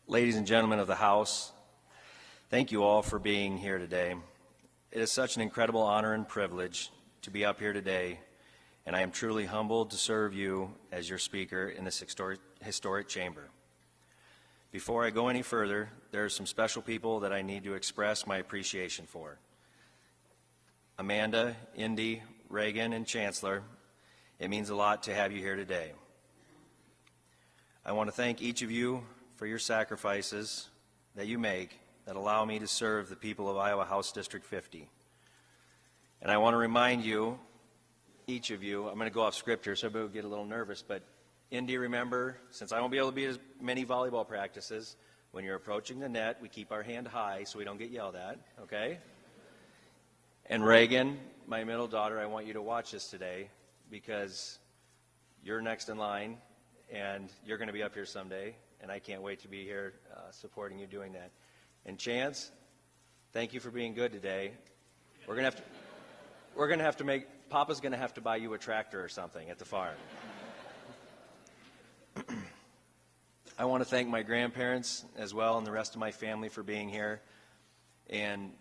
Ladies and gentlemen of the House, thank you all for being here today. It is such an incredible honor and privilege to be up here today, and I am truly humbled to serve you as your speaker in this historic chamber. Before I go any further, there are some special people that I need to express my appreciation for. Amanda, Indy, Reagan, and Chancellor, it means a lot to have you here today. I want to thank each of you for your sacrifices that you make that allow me to serve the people of Iowa House District 50. And I want to remind you, each of you, I'm going to go off script here so everybody will get a little nervous, but Indy, remember, since I won't be able to be at as many volleyball practices, when you're approaching the net, we keep our hand high so we don't get yelled at, okay? And Reagan, my middle daughter, I want you to watch this today because you're next in line and you're going to be up here someday, and I can't wait to be here supporting you doing that. And Chance, thank you for being good today. We're going to have to make, Papa's going to have to buy you a tractor or something at the farm. I want to thank my grandparents as well and the rest of my family for being here. And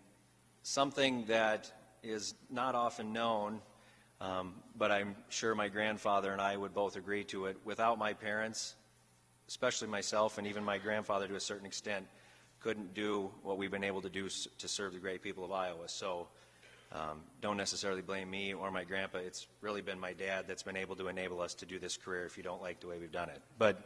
something that is not often known, but I'm sure my grandfather and I would both agree to it, without my parents, especially myself and even my grandfather to a certain extent, couldn't do what we've been able to do to serve the great people of Iowa. So don't necessarily blame me or my grandpa. It's really been my dad that's been able to enable us to do this career if you don't like the way we've done it. But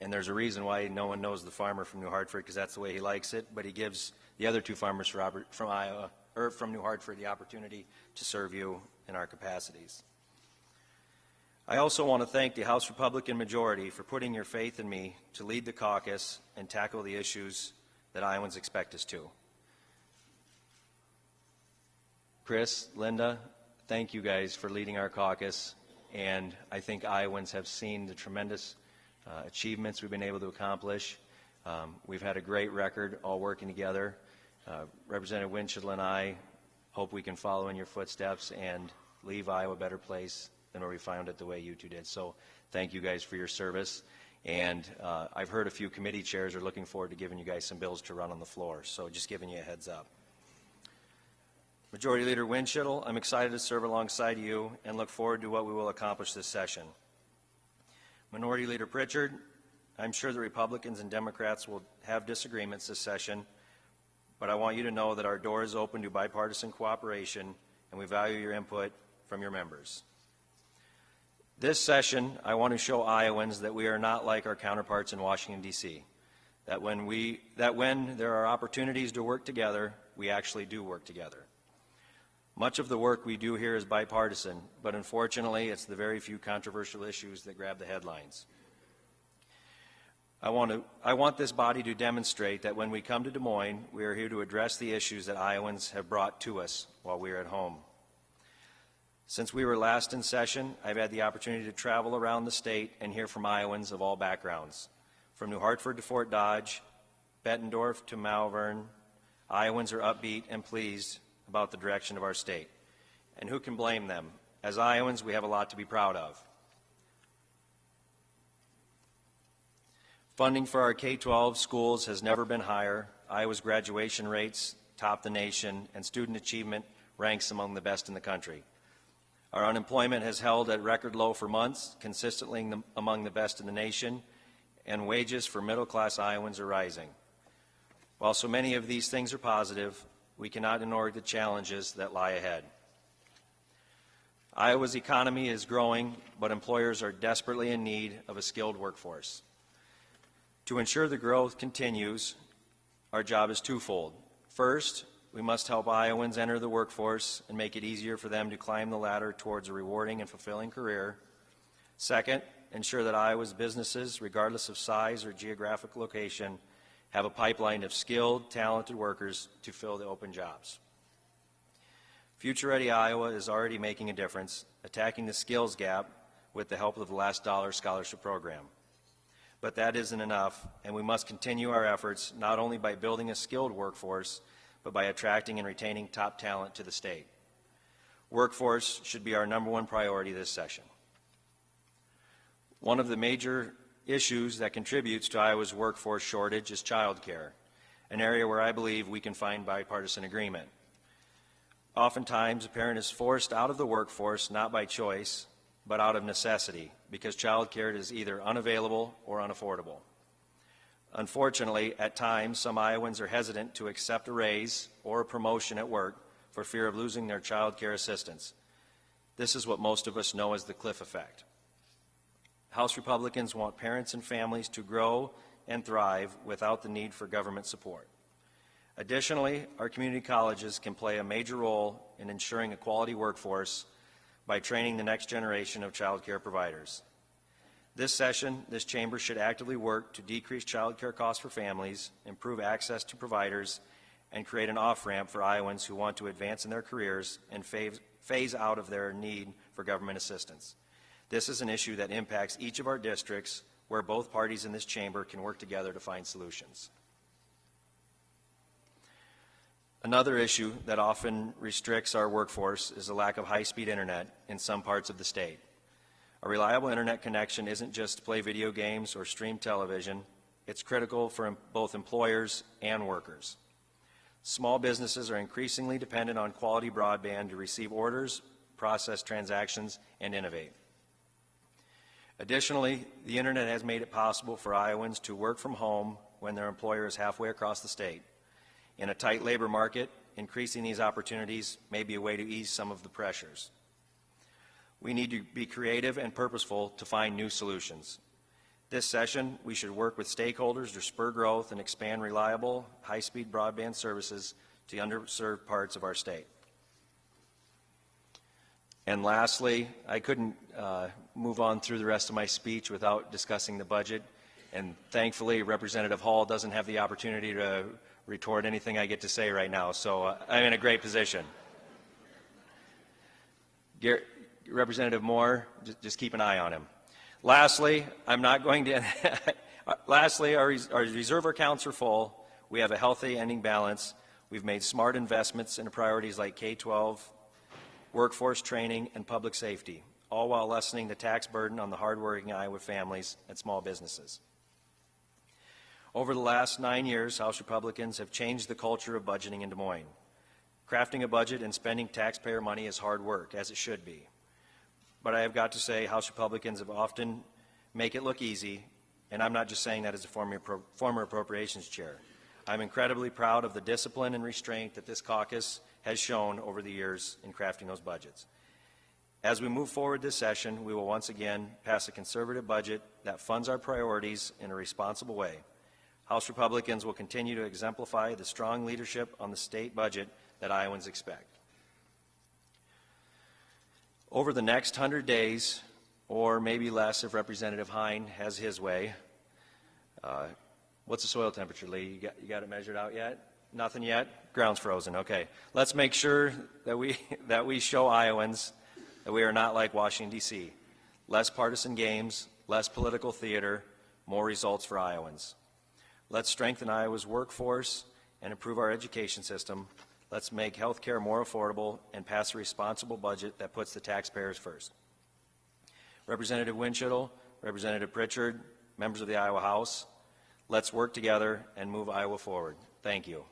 and there's a reason why no one knows the farmer from New Hartford, because that's the way he likes it, but he gives the other two farmers from Iowa or from New Hartford the opportunity to serve you in our capacities. I also want to thank the House Republican majority for putting your faith in me to lead the caucus and tackle the issues that Iowans expect us to. Chris, Linda, thank you guys for leading our caucus, and I think Iowans have seen the tremendous achievements we've been able to accomplish. We've had a great record all working together. Representative Winchell and I hope we can follow in your footsteps and leave Iowa a better place than where we found it the way you two did. So thank you guys for your service. And I've heard a few committee chairs are looking forward to giving you guys some bills to run on the floor. So just giving you a heads up. Majority Leader Winchell, I'm excited to serve alongside you and look forward to what we will accomplish this session. Minority Leader Pritchard, I'm sure the Republicans and Democrats will have disagreements this session, but I want you to know that our door is open to bipartisan cooperation and we value your input from your members. This session, I want to show Iowans that we are not like our counterparts in Washington, D.C., that when there are opportunities to work together, we actually do work together. Much of the work we do here is bipartisan, but unfortunately, it's the very few controversial issues that grab the headlines. I want this body to demonstrate that when we come to Des Moines, we are here to address the issues that Iowans have brought to us while we are at home. Since we were last in session, I've had the opportunity to travel around the state and hear from Iowans of all backgrounds. From New Hartford to Fort Dodge, Bettendorf to Malvern, Iowans are upbeat and pleased about the direction of our state. And who can blame them? As Iowans, we have a lot to be proud of. Funding for our K-12 schools has never been higher. Iowa's graduation rates top the nation, and student achievement ranks among the best in the country. Our unemployment has held at record low for months, consistently among the best in the nation, and wages for middle-class Iowans are rising. While so many of these things are positive, we cannot ignore the challenges that lie ahead. Iowa's economy is growing, but employers are desperately in need of a skilled workforce. To ensure the growth continues, our job is twofold. First, we must help Iowans enter the workforce and make it easier for them to climb the ladder towards a rewarding and fulfilling career. Second, ensure that Iowa's businesses, regardless of size or geographic location, have a pipeline of skilled, talented workers to fill the open jobs. Future Ready Iowa is already making a difference, attacking the skills gap with the help of the Last Dollar Scholarship Program. But that isn't enough, and we must continue our efforts not only by building a skilled workforce, but by attracting and retaining top talent to the state. Workforce should be our #1 priority this session. One of the major issues that contributes to Iowa's workforce shortage is childcare, an area where I believe we can find bipartisan agreement. Oftentimes, a parent is forced out of the workforce not by choice, but out of necessity, because childcare is either unavailable or unaffordable. Unfortunately, at times, some Iowans are hesitant to accept a raise or a promotion at work for fear of losing their child care assistance. This is what most of us know as the cliff effect. House Republicans want parents and families to grow and thrive without the need for government support. Additionally, our community colleges can play a major role in ensuring a quality workforce by training the next generation of child care providers. This session, this chamber should actively work to decrease child care costs for families, improve access to providers, and create an off-ramp for Iowans who want to advance in their careers and phase out of their need for government assistance. This is an issue that impacts each of our districts, where both parties in this chamber can work together to find solutions. Another issue that often restricts our workforce is the lack of high-speed internet in some parts of the state. A reliable internet connection isn't just to play video games or stream television. It's critical for both employers and workers. Small businesses are increasingly dependent on quality broadband to receive orders, process transactions, and innovate. Additionally, the internet has made it possible for Iowans to work from home when their employer is halfway across the state. In a tight labor market, increasing these opportunities may be a way to ease some of the pressures. We need to be creative and purposeful to find new solutions. This session, we should work with stakeholders to spur growth and expand reliable, high-speed broadband services to underserved parts of our state. And lastly, I couldn't move on through the rest of my speech without discussing the budget. And thankfully, Representative Hall doesn't have the opportunity to retort anything I get to say right now, so I'm in a great position. Representative Moore, just keep an eye on him. Lastly, I'm not going to. Lastly, our reserve accounts are full. We have a healthy ending balance. We've made smart investments in priorities like K-12, workforce training, and public safety, all while lessening the tax burden on the hardworking Iowa families and small businesses. Over the last 9 years, House Republicans have changed the culture of budgeting in Des Moines. Crafting a budget and spending taxpayer money is hard work, as it should be. But I have got to say, House Republicans have often make it look easy, and I'm not just saying that as a former appropriations chair. I'm incredibly proud of the discipline and restraint that this caucus has shown over the years in crafting those budgets. As we move forward this session, we will once again pass a conservative budget that funds our priorities in a responsible way. House Republicans will continue to exemplify the strong leadership on the state budget that Iowans expect. Over the next 100 days, or maybe less if Representative Hine has his way, what's the soil temperature, Lee? You got it measured out yet? Nothing yet? Ground's frozen. Okay. Let's make sure that we show Iowans that we are not like Washington, D.C. Less partisan games, less political theater, more results for Iowans. Let's strengthen Iowa's workforce and improve our education system. Let's make health care more affordable and pass a responsible budget that puts the taxpayers first. Representative Winchell, Representative Pritchard, members of the Iowa House, let's work together and move Iowa forward. Thank you.